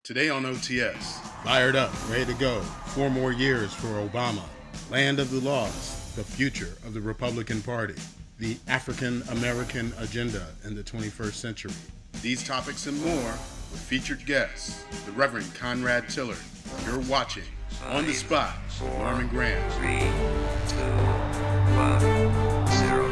Today on OTS, fired up, ready to go. 4 more years for Obama. Land of the lost, the future of the Republican Party. The African-American agenda in the 21st century. These topics and more with featured guests, the Reverend Conrad Tillard. You're watching On the Spot with Norman Graham. 3, 2, 1, 0.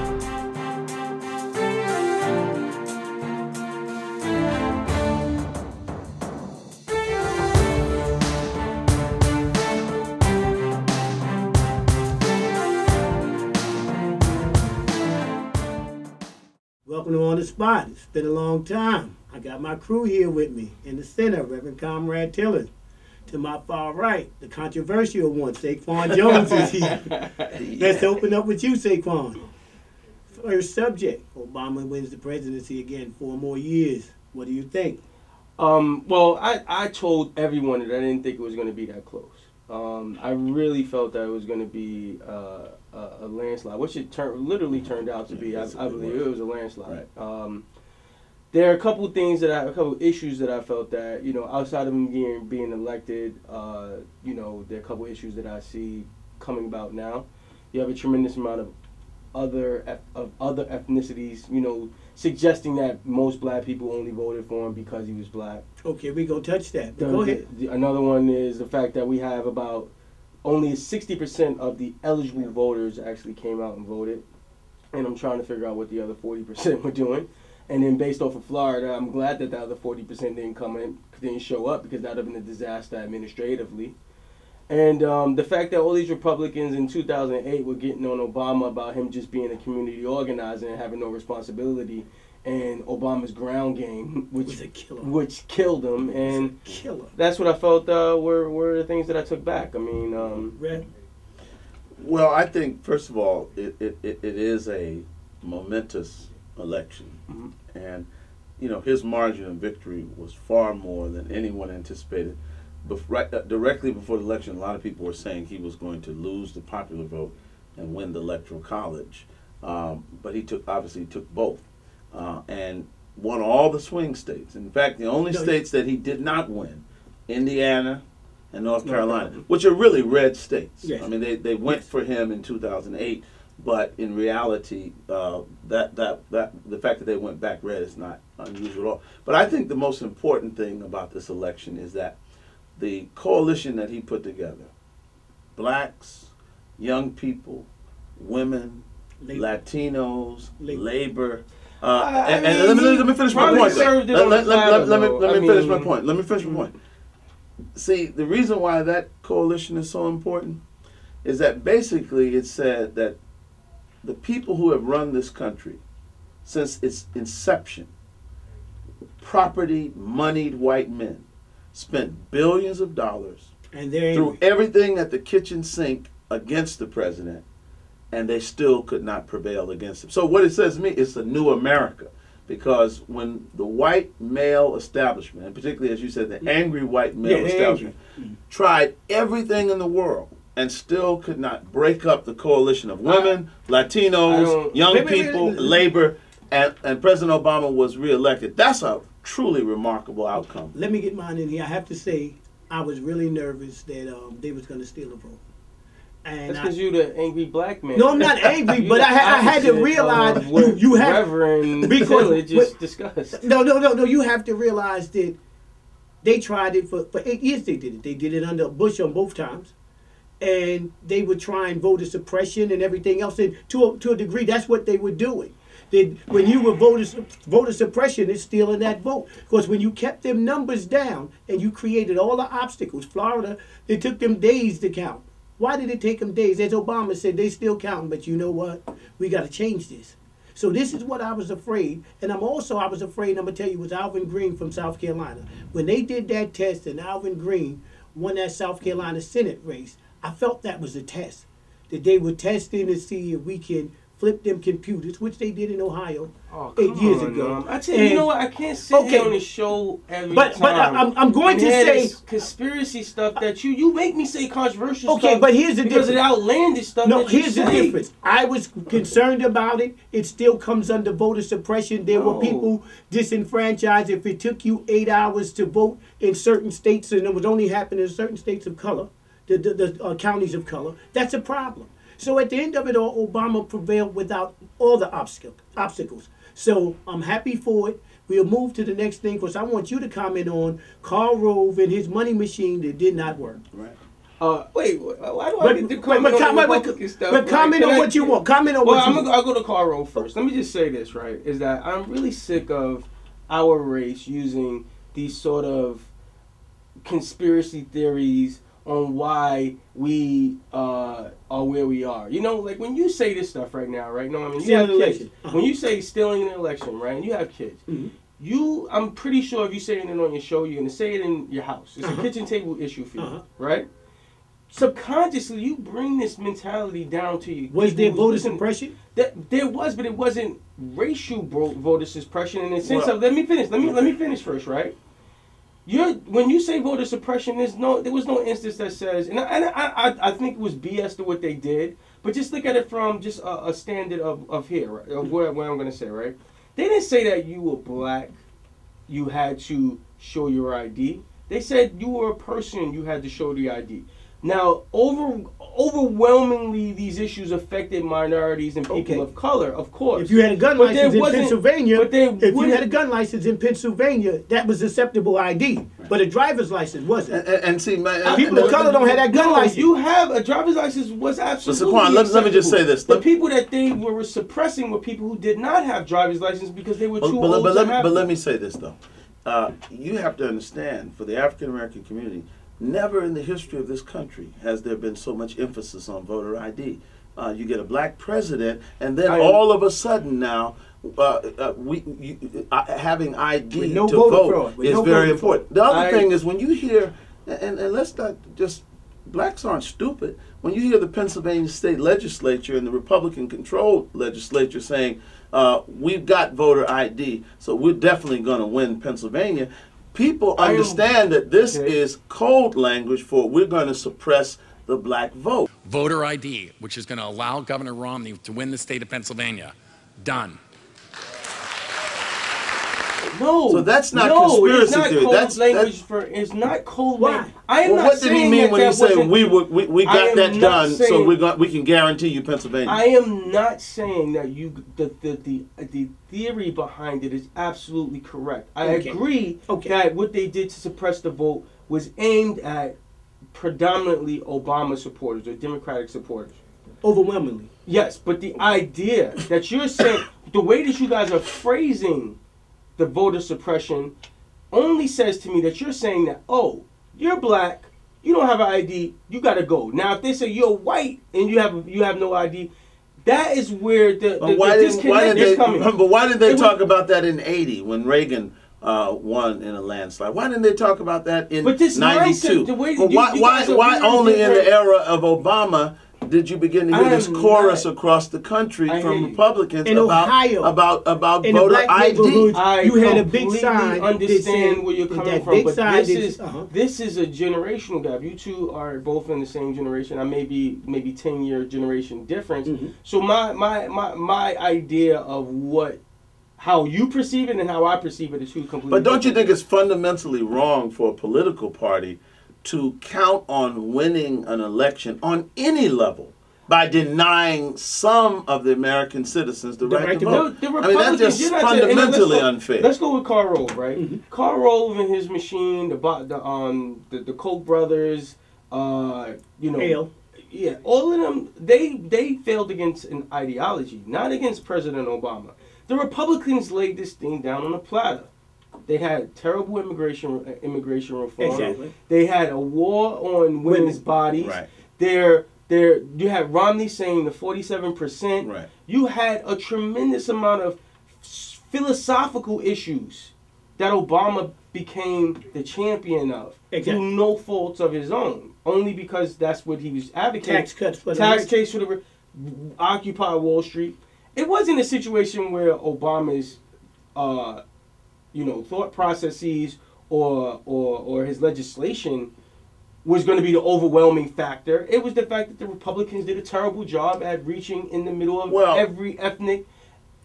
Welcome to On the Spot. It's been a long time. I got my crew here with me. In the center, Reverend Conrad Tillard. To my far right, the controversial one, Saquan Jones is here. Let's open up with you, Saquan. First subject, Obama wins the presidency again 4 more years. What do you think? Well, I told everyone that I didn't think it was going to be that close. I really felt that it was going to be a landslide, which it literally turned out to be. I believe it was a landslide. Right. There are a couple issues that I felt that, outside of him being elected, there are a couple issues that I see coming about now. You have a tremendous amount of other ethnicities, suggesting that most black people only voted for him because he was black. Okay, we go touch that. Go ahead. Another one is the fact that we have about only 60% of the eligible voters actually came out and voted. And I'm trying to figure out what the other 40% were doing. And then based off of Florida, I'm glad that the other 40% didn't show up, because that would have been a disaster administratively. And the fact that all these Republicans in 2008 were getting on Obama about him just being a community organizer and having no responsibility, and Obama's ground game, which killed him, and that's what I felt were the things that I took back. I mean, well, I think first of all, it is a momentous election, and his margin of victory was far more than anyone anticipated. Directly before the election, a lot of people were saying he was going to lose the popular vote and win the Electoral College, but he obviously took both, and won all the swing states. In fact, the only states that he did not win, Indiana and North Carolina, which are really red states. Yes. I mean, they went for him in 2008, but in reality, the fact that they went back red is not unusual at all. But I think the most important thing about this election is that the coalition that he put together, blacks, young people, women, Latinos, labor, and let me finish my point. Let me finish my point. See, the reason why that coalition is so important is that basically it said that the people who have run this country since its inception, property-moneyed white men, spent billions of dollars and threw everything at the kitchen sink against the president, and they still could not prevail against him. So what it says to me is a new America, because when the white male establishment, and particularly, as you said, the angry white male establishment, tried everything in the world and still could not break up the coalition of women, Latinos, young people, labor, and President Obama was reelected. That's a truly remarkable outcome. Let me get mine in here. I have to say, I was really nervous that they was going to steal a vote. And that's because you're the angry black man. No, I'm not angry, but I had to realize you have Reverend Tillard just discussed. No. You have to realize that they tried it for 8 years. They did it. They did it under Bush on both times, and they would try and voter suppression and everything else. And to a degree, that's what they were doing. When you were voter suppression, it's stealing that vote. Because when you kept them numbers down and you created all the obstacles, Florida, it took them days to count. Why did it take them days? As Obama said, they still counting, but you know what? We got to change this. So this is what I was afraid. And I was afraid, I'm going to tell you, was Alvin Green from South Carolina. When they did that test and Alvin Green won that South Carolina Senate race, I felt that was a test. That they were testing to see if we can flip them computers, which they did in Ohio Oh, 8 years on, ago. Mom. I tell you, you know what? I can't sit here on the show every but time. I'm going to say this conspiracy stuff that you make me say controversial stuff. Okay, but here's the because difference. of the outlandish stuff. No, that you here's the say. difference. I was concerned about it. It still comes under voter suppression. There were No. people disenfranchised. If it took you 8 hours to vote in certain states, and it was only happening in certain states of color, the counties of color, that's a problem. So at the end of it all, Obama prevailed without all the obstacles. So I'm happy for it. We'll move to the next thing because I want you to comment on Karl Rove and his money machine that did not work. Right. Wait, why do I get to comment on the Republican stuff? But comment on what you want. Comment on what you want. I'll go to Karl Rove first. Let me just say this, right, is that I'm really sick of our race using these sort of conspiracy theories on why we are where we are. You know, like when you say this stuff right now, right? No, I mean, you have kids. When you say stealing an election, right, and you have kids, I'm pretty sure if you say it on your show, you're going to say it in your house. It's a kitchen table issue for you, right? Subconsciously, you bring this mentality down to you. Was there voter suppression? There was, but it wasn't racial voter suppression in the sense of. Let me finish. Let me finish first, right? When you say voter suppression, there was no instance that says, and I think it was BS to what they did, but just look at it from just a standard of here, right? Of what I'm going to say, right? They didn't say that you were black, you had to show your ID. They said you were a person, you had to show the ID. Now, overwhelmingly, these issues affected minorities and people of color, of course. If you had a gun license in Pennsylvania, that was acceptable ID, but a driver's license wasn't. And see, people of color don't have that gun license. You have a driver's license was absolutely. But Saquan, let me just say this: the people that they were suppressing were people who did not have driver's license because they were too old to have. But let me say this though: you have to understand, for the African American community, never in the history of this country has there been so much emphasis on voter ID. You get a black president, and then all of a sudden now, having ID to vote is very important. The other thing is when you hear, and let's not just, blacks aren't stupid. When you hear the Pennsylvania state legislature and the Republican-controlled legislature saying, we've got voter ID, so we're definitely going to win Pennsylvania, people understand that this is code language for we're going to suppress the black vote. Voter ID, which is going to allow Governor Romney to win the state of Pennsylvania. Done. No. So that's not conspiracy theory. It's not code language. What did he mean when he said we got that done, so we can guarantee you Pennsylvania? I am not saying that the theory behind it is absolutely correct. I agree that what they did to suppress the vote was aimed at predominantly Obama supporters or Democratic supporters. Overwhelmingly. Yes, but the idea that you're saying, the way that you guys are phrasing the voter suppression only says to me that you're saying that, oh, you're black, you don't have an ID, you gotta go. Now, if they say you're white and you have no ID, that is where the disconnect is coming. But why did they talk about that in '80 when Reagan won in a landslide? Why didn't they talk about that in '92? Why only in the era of Obama did you begin to hear this chorus across the country from Republicans about voter ID? You had a big sign. Understand where you're coming from, but this is a generational gap. You two are both in the same generation. I may be 10-year generation difference. So my idea of how you perceive it and how I perceive it is two completely. But don't you think it's fundamentally wrong for a political party to count on winning an election on any level by denying some of the American citizens the right to vote? I mean, that's just fundamentally unfair. Let's go with Karl Rove, right? Karl Rove and his machine, the Koch brothers, Hale. Yeah, all of them, they failed against an ideology, not against President Obama. The Republicans laid this thing down on a platter. They had terrible immigration reform. Exactly. They had a war on women's bodies. Right. You had Romney saying the 47%. Right. You had a tremendous amount of philosophical issues that Obama became the champion of through no faults of his own, only because that's what he was advocating. Tax cuts for the Occupy Wall Street. it wasn't a situation where Obama's, thought processes or his legislation was going to be the overwhelming factor. It was the fact that the Republicans did a terrible job at reaching in the middle of every ethnic,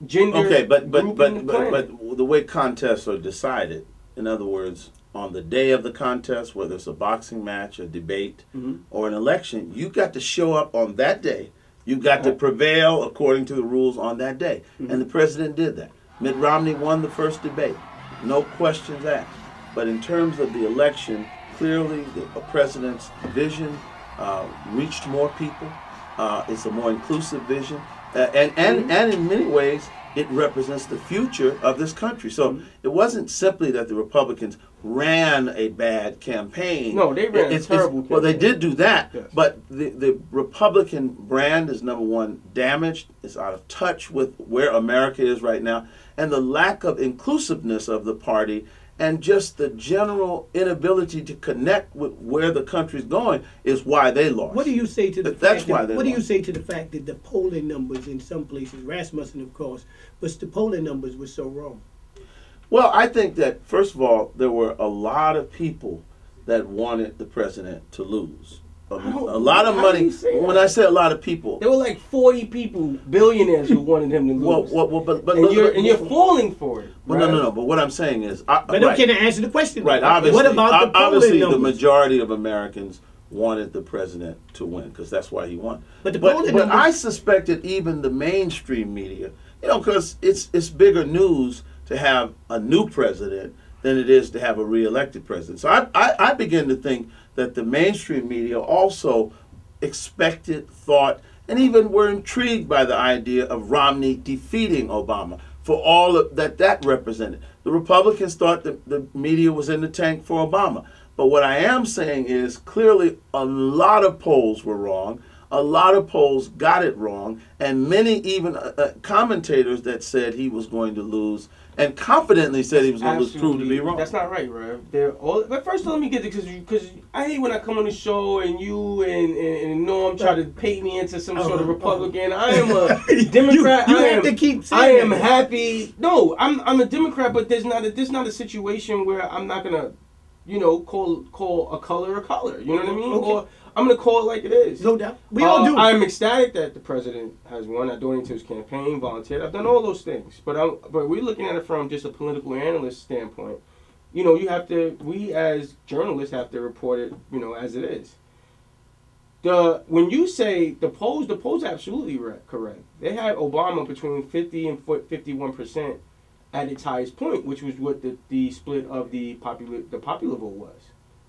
gender. Okay, but group in the planet. the way contests are decided, in other words, on the day of the contest, whether it's a boxing match, a debate, or an election, you got to show up on that day. You got to prevail according to the rules on that day. And the president did that. Mitt Romney won the first debate. No questions asked. But in terms of the election, clearly the president's vision reached more people. It's a more inclusive vision. And in many ways, it represents the future of this country. So it wasn't simply that the Republicans ran a bad campaign. No, they ran a terrible campaign. Well, they did do that, yes. but the Republican brand is, number one, damaged. It's out of touch with where America is right now. And the lack of inclusiveness of the party and just the general inability to connect with where the country's going is why they lost. What do you say to the That's fact why that, they what do lost. you say to the fact that the polling numbers in some places, Rasmussen of course, but the polling numbers were so wrong? Well, I think that, first of all, there were a lot of people that wanted the president to lose. A lot of money. When I say a lot of people, there were like 40 people, billionaires, who wanted him to lose. And you're falling for it. Well, right? no. But what I'm saying is, But right. Can I answer the question? Right. Obviously, what about the polling numbers? The majority of Americans wanted the president to win because that's why he won. But the polling numbers, I suspect that even the mainstream media, because it's bigger news to have a new president than it is to have a reelected president. So I begin to think that the mainstream media also expected, thought, and even were intrigued by the idea of Romney defeating Obama for all of that represented. The Republicans thought that the media was in the tank for Obama. But what I am saying is clearly a lot of polls were wrong. A lot of polls got it wrong, and many even commentators that said he was going to lose and confidently said he was going to lose proved to be wrong. That's not right, Rev. But first, let me get it, because I hate when I come on the show and you and Norm try to paint me into some sort of Republican. I am a Democrat. you have to keep saying I am that. happy. No, I'm a Democrat, but there's not a situation where I'm not gonna, call a color a color. You know what I mean? Okay. Or I'm going to call it like it is. No doubt. We all do. I'm ecstatic that the president has won. I donated to his campaign, volunteered. I've done all those things. But we're looking at it from just a political analyst standpoint. We as journalists have to report it, as it is. When you say the polls are absolutely correct. They had Obama between 50 and 51% at its highest point, which was what the split of the popular vote was.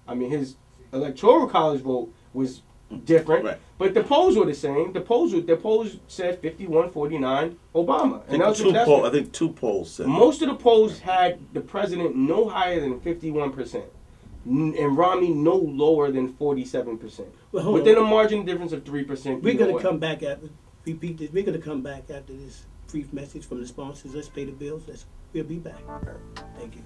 I mean, his electoral college vote was different, right, but the polls were the same. The polls said 51-49 Obama. I think two polls said. Most of the polls had the president no higher than 51%, and Romney no lower than 47%. Within a margin difference of 3%. We're going to come back after. Repeat this. We're going to come back after this brief message from the sponsors. Let's pay the bills. We'll be back. Thank you.